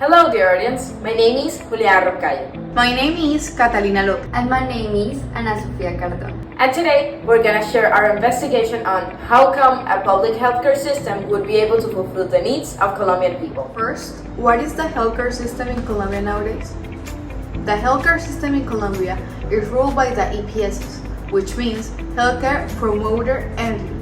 Hello dear audience, my name is Julia Rocayo. My name is Catalina Lopez. And my name is Ana Sofia Cardona. And today we're gonna share our investigation on how come a public healthcare system would be able to fulfill the needs of Colombian people. First, what is the healthcare system in Colombia nowadays? The healthcare system in Colombia is ruled by the EPSs, which means Healthcare Promoter Entity.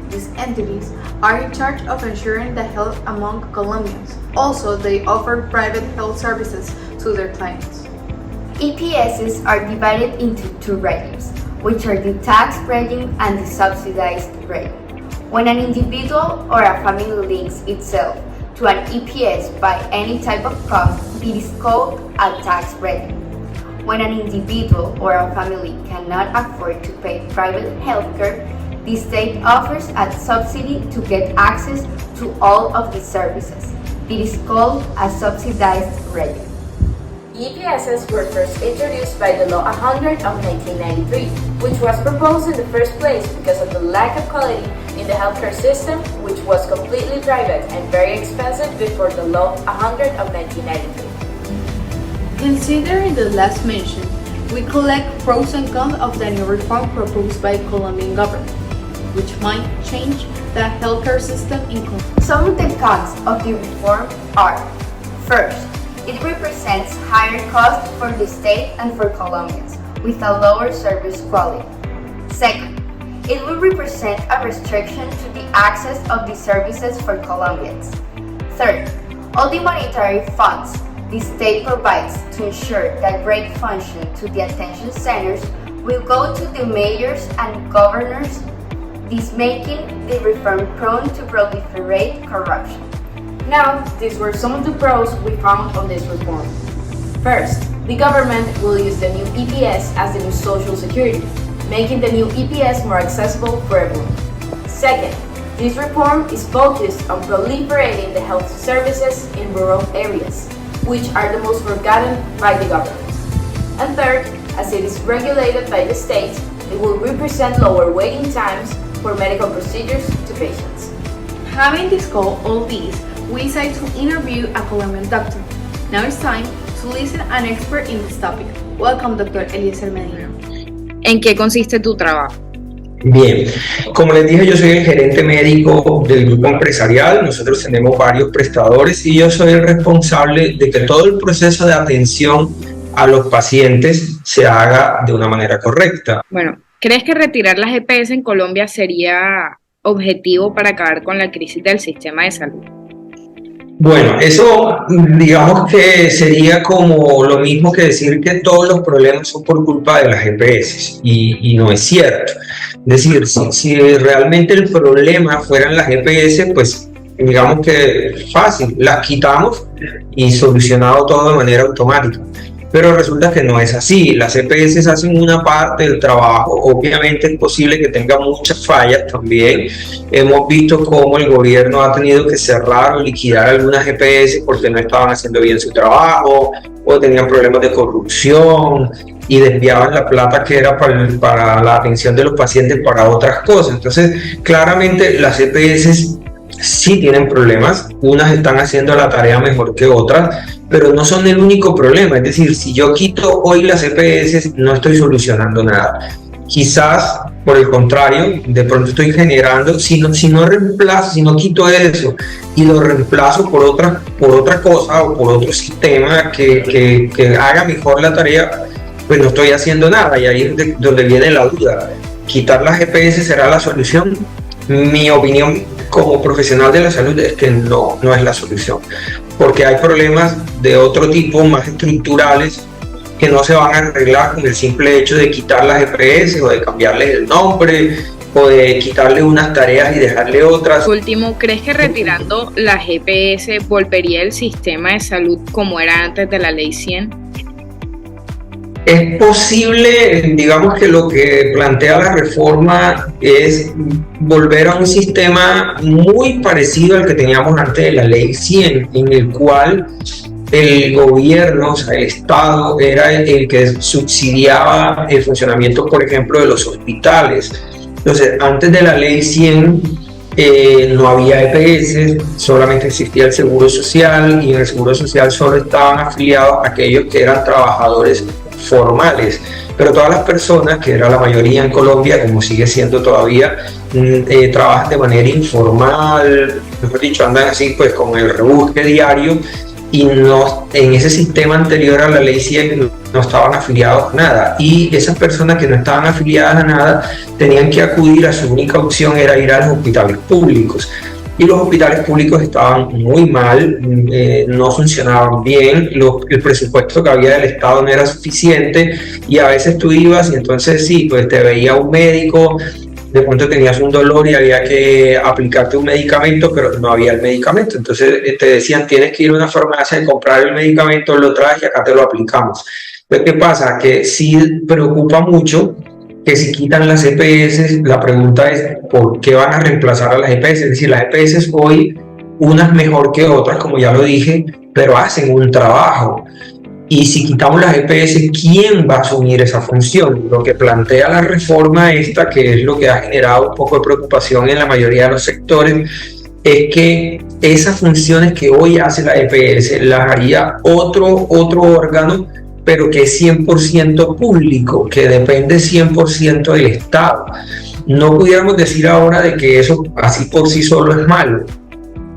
These entities are in charge of ensuring the health among Colombians. Also, they offer private health services to their clients. EPSs are divided into two regimes, which are the tax regime and the subsidized regime. When an individual or a family links itself to an EPS by any type of cost, it is called a tax regime. When an individual or a family cannot afford to pay private healthcare, the state offers a subsidy to get access to all of the services. It is called a subsidized regime. EPSs were first introduced by the Law 100 of 1993, which was proposed in the first place because of the lack of quality in the healthcare system, which was completely private and very expensive before the Law 100 of 1993. Considering the last mentioned, we collect pros and cons of the new reform proposed by Colombian government, which might change the healthcare system in Colombia. Some of the cons of the reform are: first, it represents higher costs for the state and for Colombians, with a lower service quality. Second, it will represent a restriction to the access of the services for Colombians. Third, all the monetary funds the state provides to ensure that great function to the attention centers will go to the mayors and governors, this making the reform prone to proliferate corruption. Now, these were some of the pros we found on this reform. First, the government will use the new EPS as the new social security, making the new EPS more accessible for everyone. Second, this reform is focused on proliferating the health services in rural areas, which are the most forgotten by the government. And third, as it is regulated by the state, it will represent lower waiting times for medical procedures to patients. Having discussed all these, we decided to interview a Colombian doctor. Now it's time to listen to an expert in this topic. Welcome, Dr. Eliezer Medina. ¿En qué consiste tu trabajo? Bien, como les dije, yo soy el gerente médico del grupo empresarial. Nosotros tenemos varios prestadores y yo soy el responsable de que todo el proceso de atención a los pacientes se haga de una manera correcta. Bueno, ¿crees que retirar las EPS en Colombia sería objetivo para acabar con la crisis del sistema de salud? Bueno, eso digamos que sería como lo mismo que decir que todos los problemas son por culpa de las EPS y no es cierto. Es decir, si realmente el problema fueran las EPS, pues digamos que fácil, las quitamos y solucionado todo de manera automática. Pero resulta que no es así. Las EPS hacen una parte del trabajo. Obviamente es posible que tenga muchas fallas también. Hemos visto cómo el gobierno ha tenido que cerrar o liquidar algunas EPS porque no estaban haciendo bien su trabajo o tenían problemas de corrupción y desviaban la plata que era para la atención de los pacientes para otras cosas. Entonces, claramente las EPS sí tienen problemas, unas están haciendo la tarea mejor que otras, pero no son el único problema. Es decir, si yo quito hoy las EPS, no estoy solucionando nada. Quizás, por el contrario, de pronto estoy generando, si no quito eso y lo reemplazo por otra cosa o por otro sistema que haga mejor la tarea, pues no estoy haciendo nada. Y ahí es donde viene la duda. ¿Quitar las EPS será la solución? Mi opinión como profesional de la salud es que no es la solución, porque hay problemas de otro tipo, más estructurales, que no se van a arreglar con el simple hecho de quitar las EPS o de cambiarles el nombre o de quitarle unas tareas y dejarle otras. Por último, ¿crees que retirando las EPS volvería el sistema de salud como era antes de la Ley 100? Es posible, digamos que lo que plantea la reforma es volver a un sistema muy parecido al que teníamos antes de la Ley 100, en el cual el gobierno, o sea, el Estado, era el que subsidiaba el funcionamiento, por ejemplo, de los hospitales. Entonces, antes de la Ley 100, no había EPS, solamente existía el Seguro Social y en el Seguro Social solo estaban afiliados aquellos que eran trabajadores formales, pero todas las personas, que era la mayoría en Colombia, como sigue siendo todavía, trabajan de manera informal, mejor dicho, andan así pues con el rebusque diario y no, en ese sistema anterior a la ley 100 no estaban afiliados a nada, y esas personas que no estaban afiliadas a nada tenían que acudir, a su única opción era ir a los hospitales públicos, y los hospitales públicos estaban muy mal, no funcionaban bien, el presupuesto que había del Estado no era suficiente, y a veces tú ibas y entonces sí, pues te veía un médico, de pronto tenías un dolor y había que aplicarte un medicamento, pero no había el medicamento. Entonces te decían, tienes que ir a una farmacia y comprar el medicamento, lo traes y acá te lo aplicamos. Pues, ¿qué pasa? Que sí preocupa mucho que si quitan las EPS, la pregunta es, ¿por qué van a reemplazar a las EPS? Es decir, las EPS hoy, unas mejor que otras, como ya lo dije, pero hacen un trabajo. Y si quitamos las EPS, ¿quién va a asumir esa función? Lo que plantea la reforma esta, que es lo que ha generado un poco de preocupación en la mayoría de los sectores, es que esas funciones que hoy hace la EPS las haría otro órgano, pero que es 100% público, que depende 100% del Estado. No pudiéramos decir ahora de que eso así por sí solo es malo.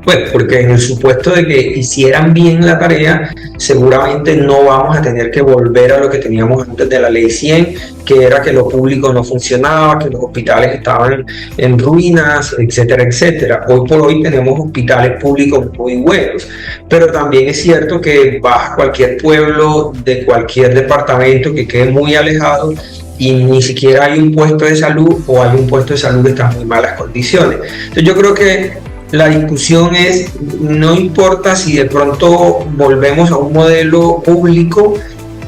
Pues porque en el supuesto de que hicieran bien la tarea, seguramente no vamos a tener que volver a lo que teníamos antes de la ley 100, que era que lo público no funcionaba, que los hospitales estaban en ruinas, etcétera, etcétera. Hoy por hoy tenemos hospitales públicos muy buenos, pero también es cierto que vas a cualquier pueblo de cualquier departamento que quede muy alejado y ni siquiera hay un puesto de salud, o hay un puesto de salud que está en muy malas condiciones. Entonces yo creo que la discusión es, no importa si de pronto volvemos a un modelo público,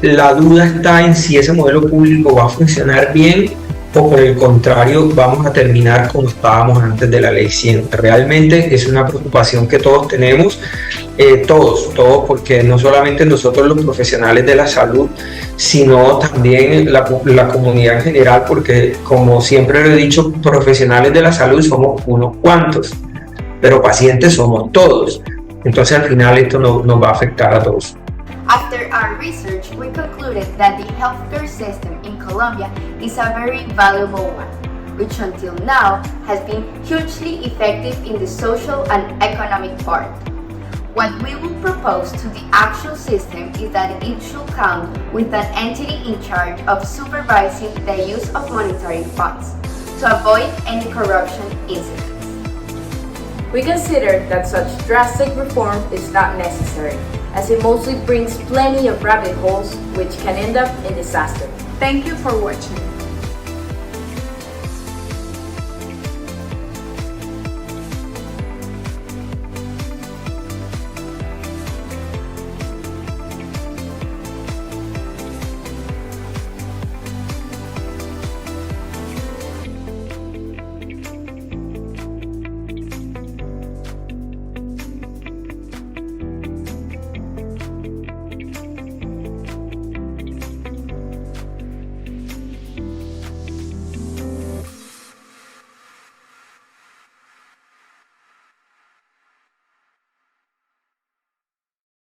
la duda está en si ese modelo público va a funcionar bien o por el contrario vamos a terminar como estábamos antes de la ley 100. Realmente es una preocupación que todos tenemos, todos, porque no solamente nosotros los profesionales de la salud, sino también la comunidad en general, porque como siempre lo he dicho, profesionales de la salud somos unos cuantos, pero pacientes somos todos. Entonces al final esto nos va a afectar a todos. After our research, we concluded that the healthcare system in Colombia is a very valuable one, which until now has been hugely effective in the social and economic part. What we will propose to the actual system is that it should come with an entity in charge of supervising the use of monetary funds to avoid any corruption incidents. We consider that such drastic reform is not necessary, as it mostly brings plenty of rabbit holes which can end up in disaster. Thank you for watching.